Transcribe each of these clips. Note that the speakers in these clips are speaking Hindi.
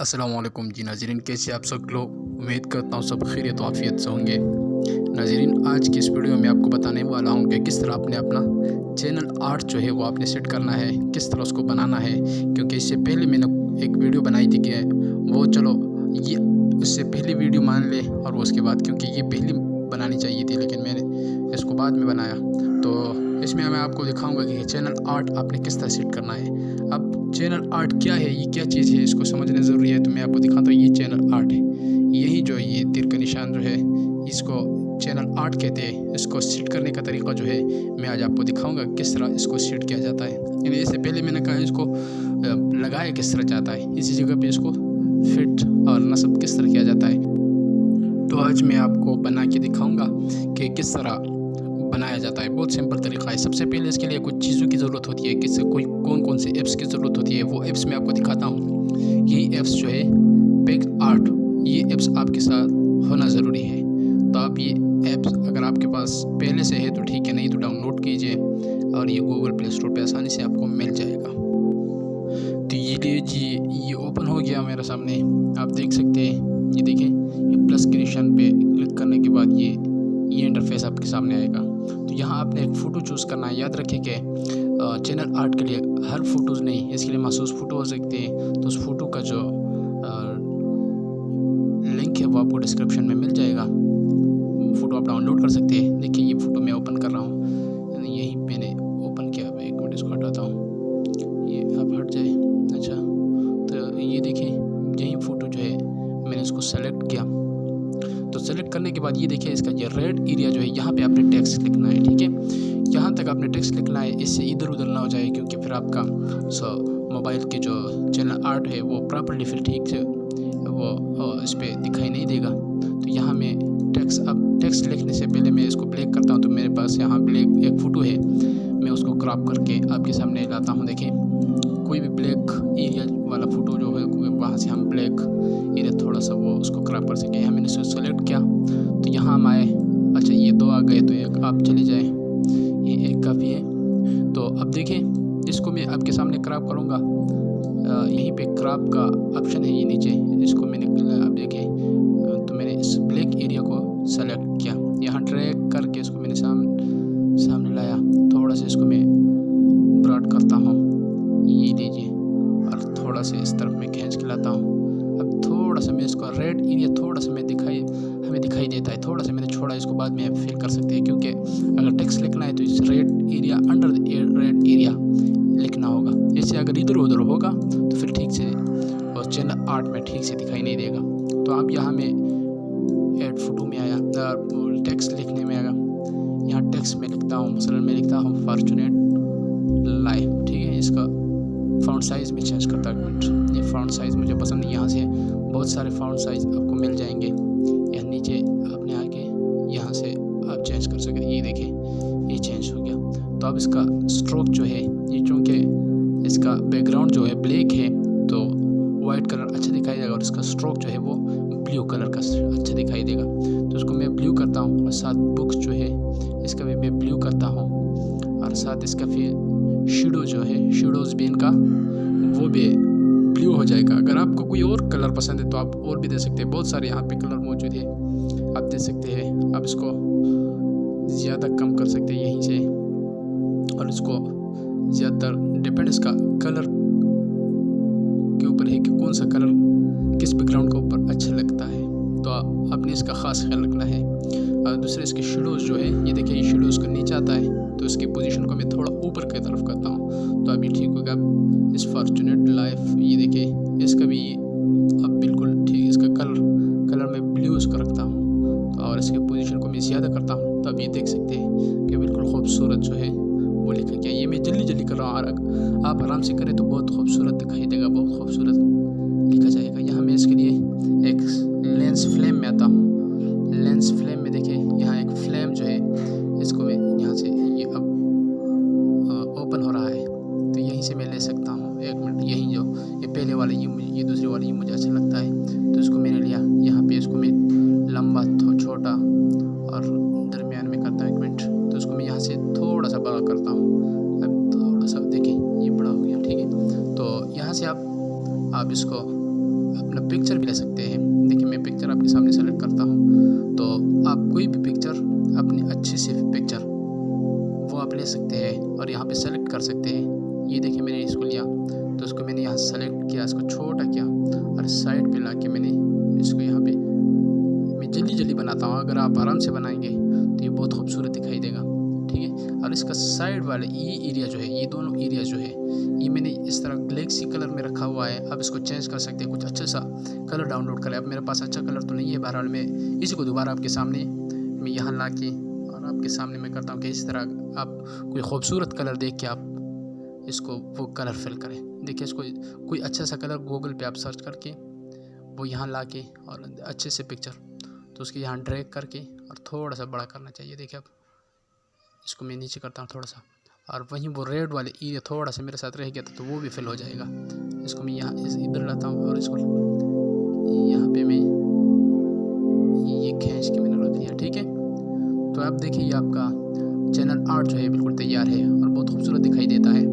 अस्सलामुअलैकुम जी नाज़रीन, कैसे आप सब लोग। उम्मीद करता हूँ सब खैरियत और आफियत से होंगे। नाज़रीन, आज की इस वीडियो में आपको बताने वाला हूँ कि किस तरह आपने अपना चैनल आर्ट जो है वो आपने सेट करना है, किस तरह उसको बनाना है। क्योंकि इससे पहले मैंने एक वीडियो बनाई थी कि वो चलो ये उससे पहली वीडियो मान ले और उसके बाद, क्योंकि ये पहली बनानी चाहिए थी लेकिन मैंने इसको बाद में बनाया। तो इसमें मैं आपको दिखाऊंगा कि चैनल आर्ट आपने किस तरह सेट करना है। अब चैनल आर्ट क्या है, ये क्या चीज़ है, इसको समझना ज़रूरी है। तो मैं आपको दिखाता हूँ, ये चैनल आर्ट है। यही जो ये तीर का निशान जो है इसको चैनल आर्ट कहते हैं। इसको सेट करने का तरीका जो है मैं आज आपको दिखाऊंगा किस तरह इसको सेट किया जाता है। यानी इससे पहले मैंने कहा इसको लगाया किस तरह जाता है, इसी जगह पे इसको फिट और नस्ब किस तरह किया जाता है। तो आज मैं आपको बना के दिखाऊंगा कि किस तरह बनाया जाता है। बहुत सिंपल तरीका है। सबसे पहले इसके लिए कुछ चीज़ों की ज़रूरत होती है, किससे कोई कौन से ऐप्स की ज़रूरत होती है, वो ऐप्स मैं आपको दिखाता हूँ। यही ऐप्स जो है पिक आर्ट, ये ऐप्स आपके साथ होना ज़रूरी है। तो आप ये ऐप्स अगर आपके पास पहले से है तो ठीक है, नहीं तो डाउनलोड कीजिए और ये गूगल प्ले स्टोर पे आसानी से आपको मिल जाएगा। तो ये जी ये ओपन हो गया मेरे सामने, आप देख सकते हैं। ये देखें, ये प्लस के निशान पे क्लिक करने के बाद ये इंटरफेस आपके सामने आएगा। तो यहाँ आपने एक फ़ोटो चूज़ करना है। याद रखिए कि चैनल आर्ट के लिए हर फ़ोटोज़ नहीं, इसके लिए महसूस फ़ोटो हो सकते हैं। तो उस फ़ोटो का जो लिंक है वो आपको डिस्क्रिप्शन में मिल जाएगा। फ़ोटो आप डाउनलोड कर सकते हैं। देखिए ये फ़ोटो मैं ओपन कर रहा हूँ, यही मैंने ओपन किया। अब एक मिनट इसको हटाता हूँ, ये अब हट जाए। अच्छा, तो ये देखिए यही फ़ोटो जो है मैंने इसको सेलेक्ट किया। तो सेलेक्ट करने के बाद ये देखिए इसका ये रेड एरिया जो है, यहाँ पे आपने टेक्स्ट लिखना है। ठीक है, यहाँ तक आपने टेक्स्ट लिखना है, इससे इधर उधर ना हो जाए, क्योंकि फिर आपका मोबाइल के जो चैनल आर्ट है वो प्रॉपर्ली फिर ठीक से वो इस पर दिखाई नहीं देगा। तो यहाँ मैं टेक्स्ट लिखने से पहले मैं इसको ब्लैक करता हूँ। तो मेरे पास यहाँ ब्लैक एक फ़ोटो है, मैं उसको क्रॉप करके आपके सामने लाता हूँ। देखिए कोई भी ब्लैक एरिया वाला फ़ोटो जो है वहाँ से हम ब्लैक एरिया थोड़ा सा वो उसको क्रॉप कर सकें। यहाँ मैंने इसको सेलेक्ट किया, तो यहाँ हम आए। अच्छा, ये दो आ गए, तो एक आप चले जाए, ये एक काफ़ी है। तो अब देखें इसको मैं आपके सामने क्रॉप करूँगा। यहीं पे क्रॉप का ऑप्शन है, ये नीचे, इसको मैंने अब देखें तो मैंने इस ब्लैक एरिया को सेलेक्ट किया। यहाँ ड्रैग करके इसको मैंने सामने लाया। थोड़ा सा इसको मैं ब्रॉड करता हूँ, ये लीजिए, और थोड़ा सा इस तरफ मैं खींच के लाता हूँ। अब थोड़ा सा मैं इसको रेड एरिया थोड़ा सा हमें दिखाई देता है, थोड़ा सा मैंने छोड़ा, इसको बाद में फिल कर सकते हैं। क्योंकि अगर टेक्स्ट लिखना है तो इस red area under red area लिखना होगा। इससे अगर इधर उधर होगा तो फिर ठीक से और चैनल आर्ट में ठीक से दिखाई नहीं देगा। तो अब यहाँ में ऐड फोटो में आया, टेक्स्ट लिखने में आया। यहाँ टेक्स्ट में लिखता हूँ, मसलन मैं लिखता हूँ फॉर्चुनेट लाइफ। ठीक है, इसका फ़ॉन्ट साइज़ में चेंज करता हूँ। ये फ़ॉन्ट साइज़ मुझे पसंद नहीं, यहाँ से बहुत सारे फ़ॉन्ट साइज़ आपको मिल जाएंगे। यहाँ नीचे आपने आके यहाँ से आप चेंज कर सकते हैं। ये देखें ये चेंज हो गया। तो अब इसका स्ट्रोक जो है, ये चूँकि इसका बैकग्राउंड जो है ब्लैक है तो वाइट कलर अच्छा दिखाई देगा, और इसका स्ट्रोक जो है वो ब्लू कलर का अच्छा दिखाई देगा। तो इसको मैं ब्लू करता हूँ, और साथ बुक्स जो है इसका भी मैं ब्लू करता हूँ, और साथ इसका फिर शेडो जो है, शेडोज़ भी इनका वो भी ब्लू हो जाएगा। अगर आपको कोई और कलर पसंद है तो आप और भी दे सकते हैं, बहुत सारे यहाँ पे कलर मौजूद है, आप दे सकते हैं। आप इसको ज़्यादा कम कर सकते हैं यहीं से, और इसको ज़्यादा डिपेंड इसका कलर के ऊपर है कि कौन सा कलर किस बैकग्राउंड के ऊपर अच्छा लगता है। तो आपने इसका ख़ास ख्याल रखना है। और दूसरे इसके शेडोज़ जो है, ये देखिए ये शेडोज़ का नीचे आता है, तो इसकी पोजीशन को मैं थोड़ा ऊपर की तरफ करता हूँ, तो अभी ठीक होगा। अब इस फॉर्चुनेट लाइफ, ये देखिए इसका भी अब बिल्कुल ठीक, इसका कलर मैं ब्लू उसका रखता हूँ, तो और इसकी पोजीशन को मैं ज़्यादा करता हूँ। तो अब ये देख सकते हैं कि बिल्कुल खूबसूरत जो है वो लिखा गया। ये मैं जल्दी कर रहा हूँ, और आप आराम से करें तो बहुत खूबसूरत दिखाई देगा, बहुत खूबसूरत लिखा जाएगा। यहाँ मैं इसके लिए एक लेंस फ्लेम में आता हूँ। लेंस फ्लेम में देखिए यहाँ एक फ्लेम जो है, इसको मैं यहाँ से ये अब ओपन हो रहा है, तो यहीं से मैं ले सकता हूँ। एक मिनट, यहीं जो ये पहले वाले ये दूसरी वाली ये मुझे अच्छा लगता है, तो इसको मैंने लिया। यहाँ पे इसको मैं लंबा छोटा और दरमियान में करता हूँ। एक मिनट, तो इसको मैं यहाँ से थोड़ा सा बड़ा करता हूँ। अब थोड़ा सा देखिए ये बड़ा हो गया। ठीक है, तो यहाँ से आप इसको अपना पिक्चर भी ले सकते हैं। देखिए मैं पिक्चर आपके सामने सेलेक्ट करता हूँ, तो आप कोई भी पिक्चर, अपनी अच्छी सी पिक्चर वो आप ले सकते हैं और यहाँ पे सेलेक्ट कर सकते हैं। ये देखिए मैंने इसको लिया, तो इसको मैंने यहाँ सेलेक्ट किया, इसको छोटा किया और साइड पे लाके मैंने इसको यहाँ पे, मैं जल्दी बनाता हूँ, अगर आप आराम से बनाएंगे तो ये बहुत खूबसूरत दिखाई देगा, ठीक है। और इसका साइड वाले ये एरिया जो है, ये दोनों एरिया जो है, ये मैंने इस तरह गैलेक्सी कलर में रखा हुआ है। आप इसको चेंज कर सकते हैं, कुछ अच्छा सा कलर डाउनलोड करें। अब मेरे पास अच्छा कलर तो नहीं है, बहरहाल मैं इसी को दोबारा आपके सामने मैं यहाँ ला के और आपके सामने मैं करता हूँ कि इस तरह आप कोई खूबसूरत कलर देख के आप इसको वो कलर फिल करें। देखिए इसको कोई अच्छा सा कलर गूगल पे आप सर्च करके वो यहाँ ला के और अच्छे से पिक्चर, तो उसके यहाँ ड्रैग करके और थोड़ा सा बड़ा करना चाहिए। देखिए अब इसको मैं नीचे करता हूँ थोड़ा सा, और वहीं वो रेड वाले एरिया थोड़ा सा मेरे साथ रह गया था, तो वो भी फिल हो जाएगा। इसको मैं यहाँ इधर लाता हूँ और इसको यहाँ पे मैं ये खींच के मैंने रख दिया, ठीक है। तो आप देखिए ये आपका चैनल आर्ट जो है बिल्कुल तैयार है और बहुत खूबसूरत दिखाई देता है।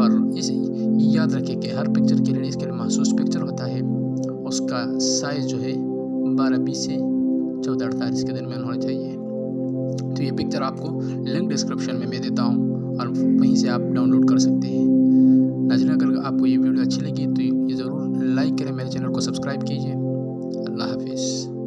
और इसे याद रखें कि हर पिक्चर के लिए इसके लिए महसूस पिक्चर होता है, उसका साइज़ जो है 12-20 से 14-48 के दरमियान होना चाहिए। तो ये पिक्चर आपको लिंक डिस्क्रिप्शन में मैं देता हूँ और वहीं से आप डाउनलोड कर सकते हैं। नाज़रीन, अगर आपको ये वीडियो अच्छी लगी तो ये ज़रूर लाइक करें, मेरे चैनल को सब्सक्राइब कीजिए। अल्लाह हाफिज़।